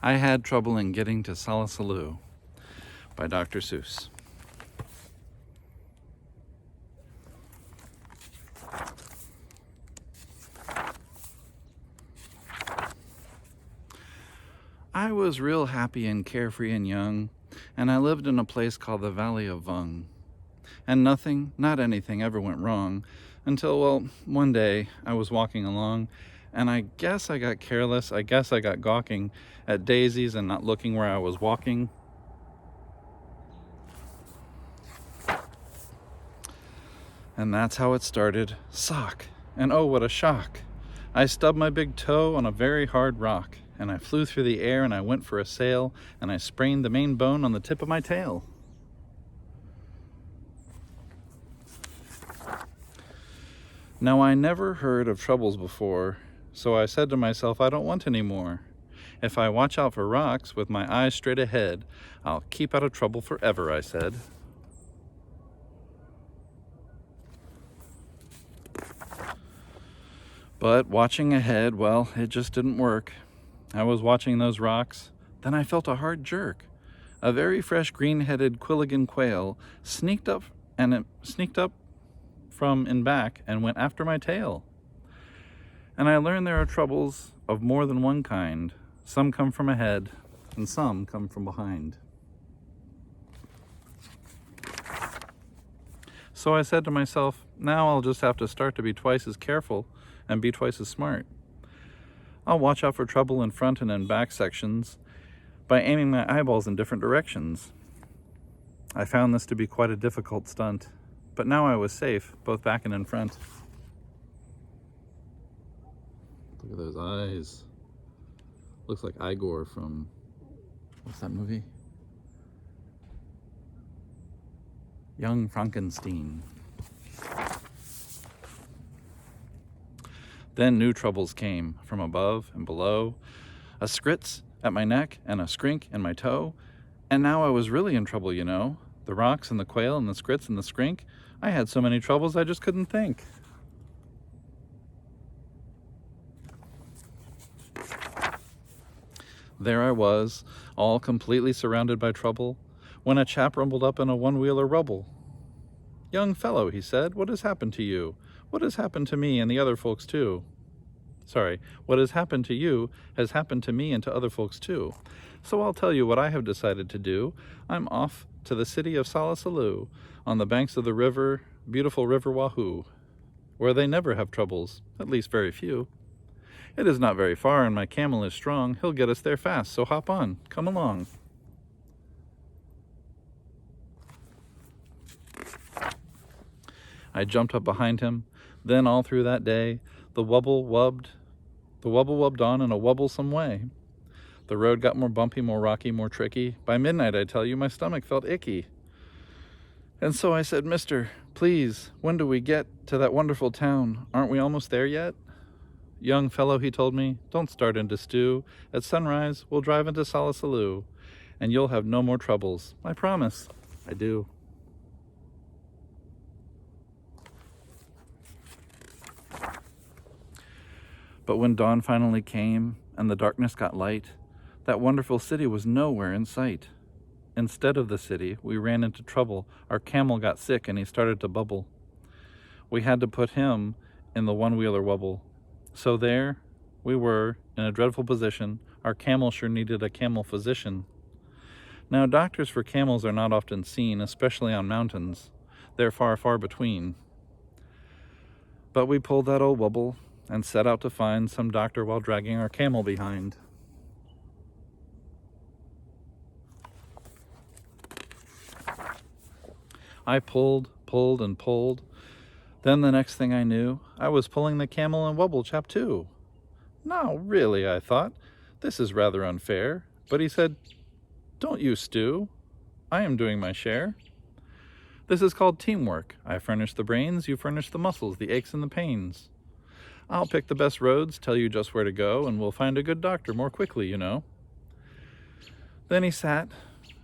I Had Trouble in Getting to Solla Sollew by Dr. Seuss. I was real happy and carefree and young, and I lived in a place called the Valley of Vung. And nothing, not anything, ever went wrong until, well, one day I was walking along, and I guess I got careless. I guess I got gawking at daisies and not looking where I was walking. And that's how it started. Sock! And oh, what a shock! I stubbed my big toe on a very hard rock, and I flew through the air and I went for a sail, and I sprained the main bone on the tip of my tail. Now, I never heard of troubles before, so I said to myself, I don't want any more. If I watch out for rocks with my eyes straight ahead, I'll keep out of trouble forever, I said. But watching ahead, well, it just didn't work. I was watching those rocks, then I felt a hard jerk. A very fresh green-headed Quilligan quail sneaked up from in back and went after my tail. And I learned there are troubles of more than one kind. Some come from ahead, and some come from behind. So I said to myself, now I'll just have to start to be twice as careful and be twice as smart. I'll watch out for trouble in front and in back sections by aiming my eyeballs in different directions. I found this to be quite a difficult stunt, but now I was safe, both back and in front. Look at those eyes. Looks like Igor from, what's that movie? Young Frankenstein. Then new troubles came from above and below, a scritz at my neck and a skrink in my toe, and now I was really in trouble, you know. The rocks and the quail and the scritz and the skrink. I had so many troubles I just couldn't think. There I was, all completely surrounded by trouble, when a chap rumbled up in a one-wheeler rubble. Young fellow, he said, what has happened to you? What has happened to me and the other folks too? Sorry, what has happened to you has happened to me and to other folks too. So I'll tell you what I have decided to do. I'm off to the city of Solla Sollew, on the banks of the river, beautiful River Wahoo, where they never have troubles, at least very few. It is not very far, and my camel is strong. He'll get us there fast, so hop on, come along. I jumped up behind him. Then all through that day, the wubble wubbed on in a wubblesome way. The road got more bumpy, more rocky, more tricky. By midnight, I tell you, my stomach felt icky. And so I said, Mister, please, when do we get to that wonderful town? Aren't we almost there yet? Young fellow, he told me, don't start into stew. At sunrise, we'll drive into Solla Sollew, and you'll have no more troubles. I promise. I do. But when dawn finally came and the darkness got light, that wonderful city was nowhere in sight. Instead of the city, we ran into trouble. Our camel got sick and he started to bubble. We had to put him in the one-wheeler wubble. So there we were in a dreadful position. Our camel sure needed a camel physician. Now, doctors for camels are not often seen, especially on mountains. They're far, far between. But we pulled that old wubble and set out to find some doctor while dragging our camel behind. I pulled, and pulled. Then the next thing I knew, I was pulling the camel and wubble chap too. Now, really, I thought, this is rather unfair. But he said, don't you stew. I am doing my share. This is called teamwork. I furnish the brains, you furnish the muscles, the aches and the pains. I'll pick the best roads, tell you just where to go, and we'll find a good doctor more quickly, you know. Then he sat,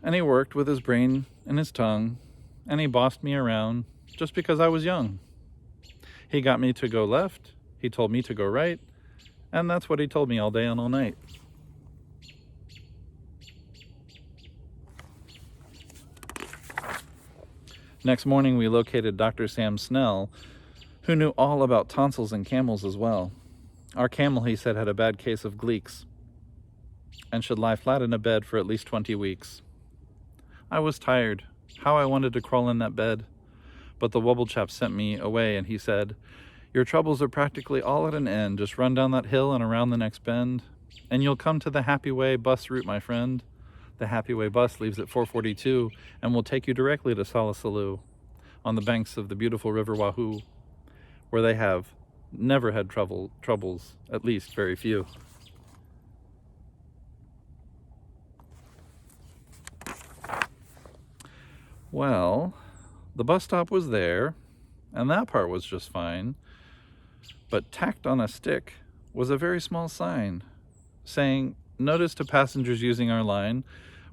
and he worked with his brain and his tongue, and he bossed me around just because I was young. He got me to go left, he told me to go right, and that's what he told me all day and all night. Next morning we located Dr. Sam Snell, who knew all about tonsils in camels as well. Our camel, he said, had a bad case of gleeks and should lie flat in a bed for at least 20 weeks. I was tired. How I wanted to crawl in that bed. But the wobble chap sent me away and he said, "Your troubles are practically all at an end. Just run down that hill and around the next bend, and you'll come to the Happy Way bus route, my friend. The Happy Way bus leaves at 4:42 and will take you directly to Solla Sollew, on the banks of the beautiful River Wahoo, where they have never had troubles, at least very few." Well, the bus stop was there, and that part was just fine, but tacked on a stick was a very small sign saying, "Notice to passengers using our line,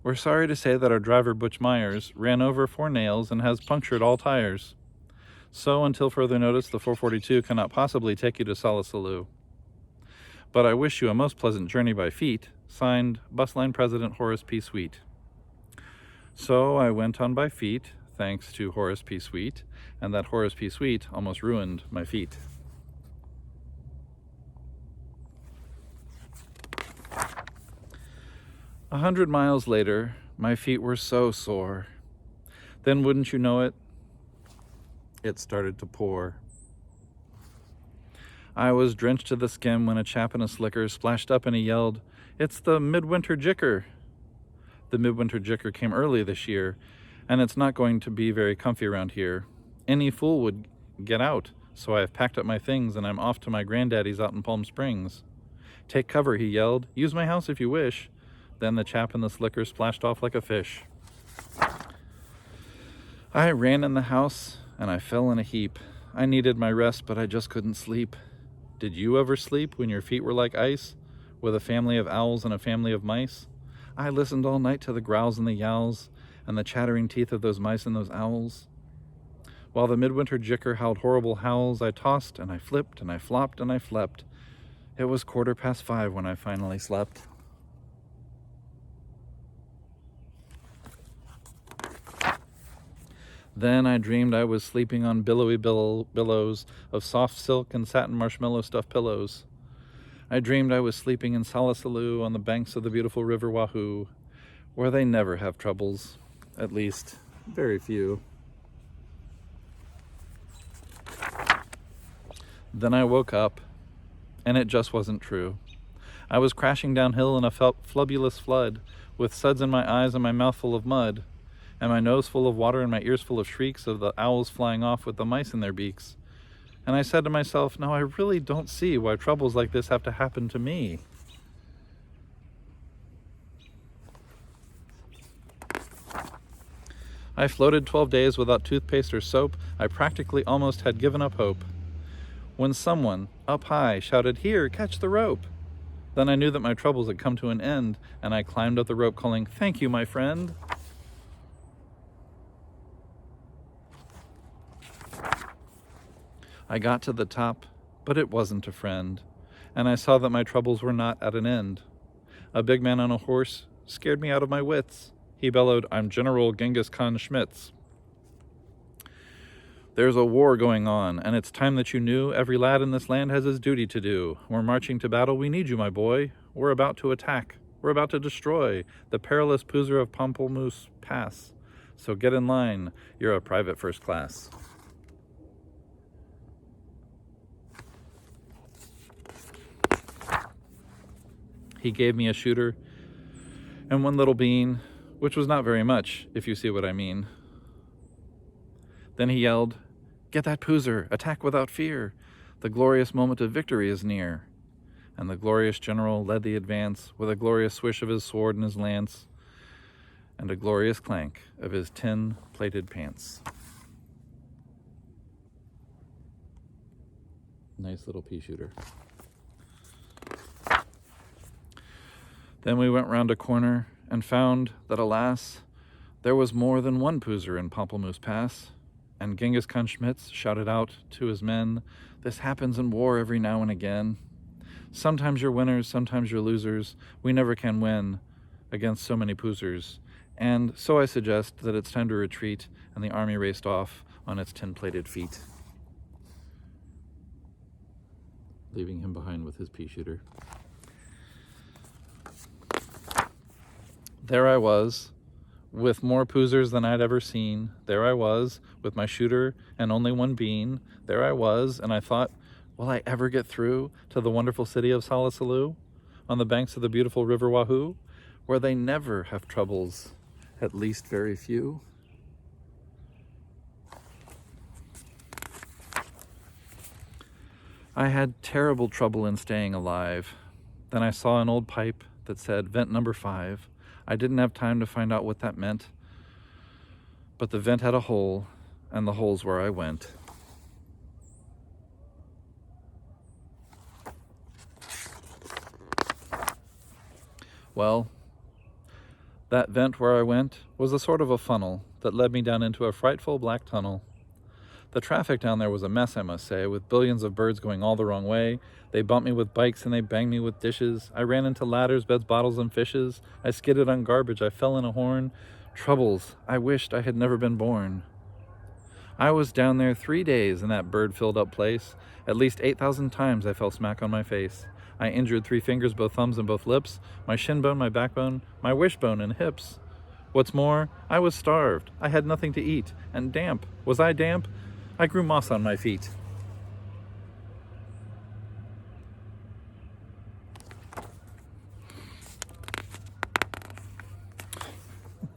we're sorry to say that our driver Butch Myers ran over 4 nails and has punctured all tires. So until further notice, the 442 cannot possibly take you to Solla Sollew. But I wish you a most pleasant journey by feet. Signed, Bus Line President Horace P. Sweet." So I went on by feet, thanks to Horace P. Sweet, and that Horace P. Sweet almost ruined my feet. A 100 miles later, my feet were so sore. Then, wouldn't you know it, it started to pour. I was drenched to the skin when a chap in a slicker splashed up and he yelled, "It's the midwinter jicker." The midwinter jicker came early this year, and it's not going to be very comfy around here. Any fool would get out, so I have packed up my things and I'm off to my granddaddy's out in Palm Springs. "Take cover," he yelled. "Use my house if you wish." Then the chap in the slicker splashed off like a fish. I ran in the house and I fell in a heap. I needed my rest, but I just couldn't sleep. Did you ever sleep when your feet were like ice, with a family of owls and a family of mice? I listened all night to the growls and the yowls and the chattering teeth of those mice and those owls. While the midwinter jicker howled horrible howls, I tossed and I flipped and I flopped and I flepped. It was 5:15 when I finally slept. Then I dreamed I was sleeping on billowy billows of soft silk and satin marshmallow stuffed pillows. I dreamed I was sleeping in Solla Sollew on the banks of the beautiful River Wahoo, where they never have troubles, at least very few. Then I woke up, and it just wasn't true. I was crashing downhill in a flubulous flood, with suds in my eyes and my mouth full of mud, and my nose full of water and my ears full of shrieks of the owls flying off with the mice in their beaks. And I said to myself, no, I really don't see why troubles like this have to happen to me. I floated 12 days without toothpaste or soap. I practically almost had given up hope, when someone up high shouted, "Here, catch the rope." Then I knew that my troubles had come to an end, and I climbed up the rope calling, "Thank you, my friend." I got to the top, but it wasn't a friend, and I saw that my troubles were not at an end. A big man on a horse scared me out of my wits. He bellowed, "I'm General Genghis Khan Schmitz. There's a war going on, and it's time that you knew. Every lad in this land has his duty to do. We're marching to battle. We need you, my boy. We're about to attack. We're about to destroy the perilous Poozer of Pamplemousse Pass. So get in line. You're a private first class." He gave me a shooter and one little bean, which was not very much, if you see what I mean. Then he yelled, "Get that Poozer, attack without fear. The glorious moment of victory is near." And the glorious general led the advance with a glorious swish of his sword and his lance, and a glorious clank of his tin-plated pants. Nice little pea shooter. Then we went round a corner and found that, alas, there was more than one Poozer in Pamplemousse Pass, and Genghis Khan Schmitz shouted out to his men, "This happens in war every now and again. Sometimes you're winners, sometimes you're losers. We never can win against so many Poozers. And so I suggest that it's time to retreat, and the army raced off on its tin-plated feet, leaving him behind with his pea shooter. There I was, with more poozers than I'd ever seen. There I was, with my shooter and only one bean. There I was, and I thought, will I ever get through to the wonderful city of Solla Sollew, on the banks of the beautiful river Wahoo, where they never have troubles, at least very few? I had terrible trouble in staying alive. Then I saw an old pipe that said vent number 5. I didn't have time to find out what that meant, but the vent had a hole, and the hole's where I went. Well, that vent where I went was a sort of a funnel that led me down into a frightful black tunnel. The traffic down there was a mess, I must say, with billions of birds going all the wrong way. They bumped me with bikes and they banged me with dishes. I ran into ladders, beds, bottles, and fishes. I skidded on garbage. I fell in a horn. Troubles. I wished I had never been born. I was down there 3 days in that bird-filled up place. At least 8,000 times I fell smack on my face. I injured 3 fingers, both thumbs, and both lips, my shin bone, my backbone, my wishbone, and hips. What's more, I was starved. I had nothing to eat. And damp. Was I damp? I grew moss on my feet.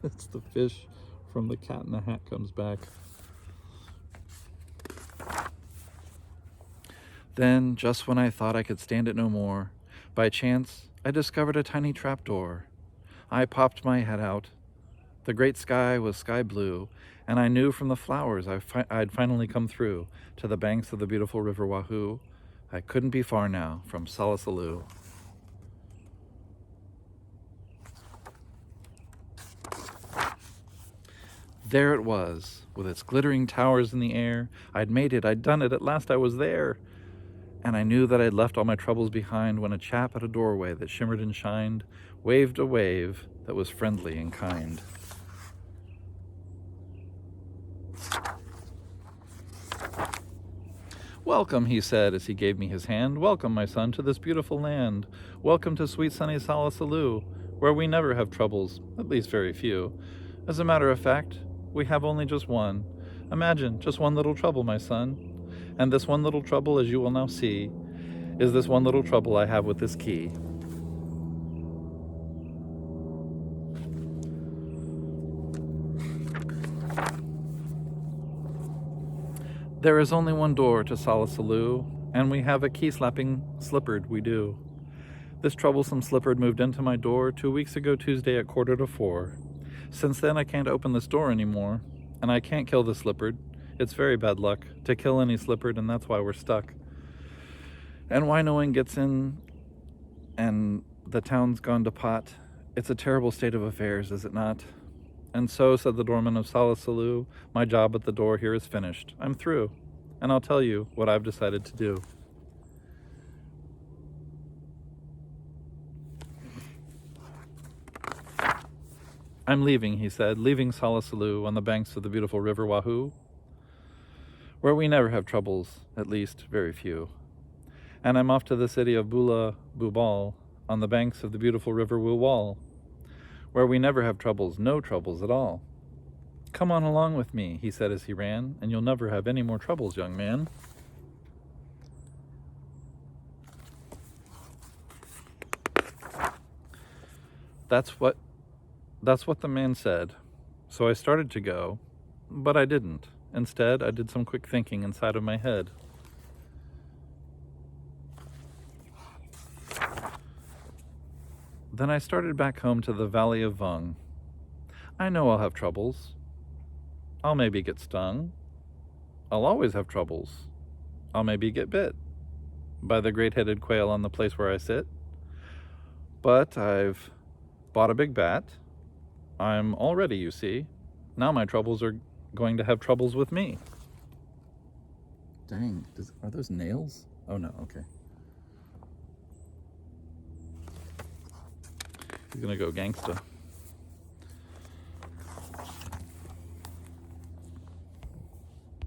It's the fish from The Cat in the Hat comes back. Then, just when I thought I could stand it no more, by chance, I discovered a tiny trapdoor. I popped my head out. The great sky was sky blue, and I knew from the flowers I'd finally come through to the banks of the beautiful river Wahoo. I couldn't be far now from Solla Sollew. There it was, with its glittering towers in the air. I'd made it, I'd done it, at last I was there. And I knew that I'd left all my troubles behind when a chap at a doorway that shimmered and shined waved a wave that was friendly and kind. Welcome, he said as he gave me his hand. Welcome, my son, to this beautiful land. Welcome to sweet sunny Solla Sollew, where we never have troubles, at least very few. As a matter of fact, we have only just one. Imagine, just one little trouble, my son. And this one little trouble, as you will now see, is this one little trouble I have with this key. There is only one door to Solla Sollew, and we have a key-slapping slippered, we do. This troublesome slippered moved into my door 2 weeks ago Tuesday at 3:45. Since then I can't open this door anymore, and I can't kill the slippered. It's very bad luck to kill any slippered, and that's why we're stuck. And why no one gets in, and the town's gone to pot. It's a terrible state of affairs, is it not? And so, said the doorman of Solla Sollew, my job at the door here is finished. I'm through, and I'll tell you what I've decided to do. I'm leaving, he said, leaving Solla Sollew on the banks of the beautiful river Wahoo, where we never have troubles, at least very few. And I'm off to the city of Bula Bubal, on the banks of the beautiful river Woowal, where we never have troubles, no troubles at all. Come on along with me, he said as he ran, and you'll never have any more troubles, young man. That's what the man said. So I started to go, but I didn't. Instead, I did some quick thinking inside of my head. Then I started back home to the valley of Vung. I know I'll have troubles. I'll maybe get stung. I'll always have troubles. I'll maybe get bit by the great-headed quail on the place where I sit. But I've bought a big bat. I'm all ready, you see. Now my troubles are going to have troubles with me. Dang, are those nails? Oh no, okay. He's gonna go gangsta.